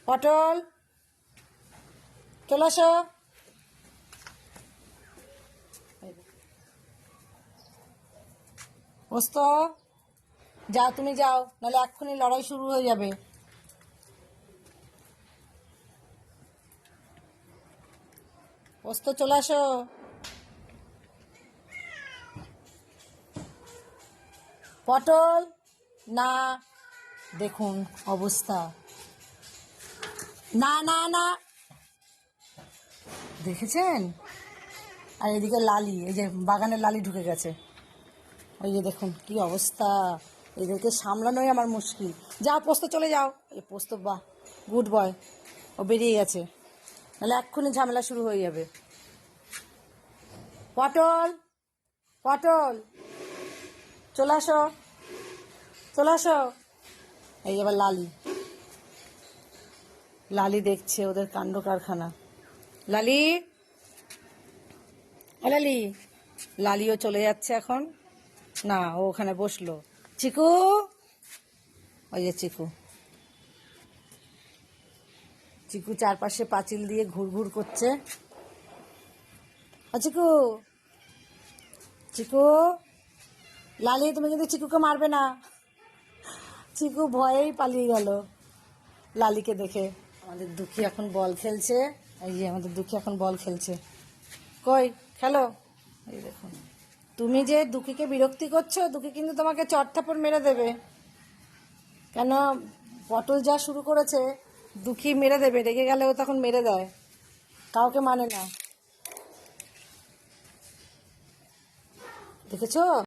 পটল চলে আসো। পোস্ত যাও, তুমি যাও, নাহলে এক্ষুনি লড়াই শুরু হয়ে যাবে। পোস্ত চলে আসো। পটল না, দেখুন অবস্থা। না না না, দেখেছেন? আর এদিকে লালি, এই যে বাগানের লালি ঢুকে গেছে। ওই যে দেখুন কি অবস্থা, এদেরকে সামলানোই আমার মুশকিল। যাও পোস্ত চলে যাও। এই পোস্ত বাহ, গুড বয়, ও বেরিয়ে গেছে, নাহলে এক্ষুনি ঝামেলা শুরু হয়ে যাবে। পটল পটল চলে আসো, চলে আসো। এই এবার লালি, লালি দেখছে ওদের কাণ্ড কারখানা। লালি, ও লালি, লালিও চলে যাচ্ছে এখন। না, ও ওখানে বসলো। চিকু, ওই যে চিকু, চিকু চারপাশে পাঁচিল দিয়ে ঘুরঘুর করছে। ও চিকু, চিকু, লালি তুমি কিন্তু চিকুকে মারবে না। চিকু ভয়েই পালিয়ে গেল লালিকে দেখে। আমাদের দুঃখী এখন বল খেলছে। এই যে আমাদের দুঃখী এখন বল খেলছে। কই খেলো। এই দেখুন, তুমি যে দুঃখীকে বিরক্তি করছো, দুঃখী কিন্তু তোমাকে চট থাপ্পড় মেরে দেবে। কেন, পটল যা শুরু করেছে, দুঃখী মেরে দেবে, রেগে গেলেও তখন মেরে দেয়, কাউকে মানে না। দেখেছো?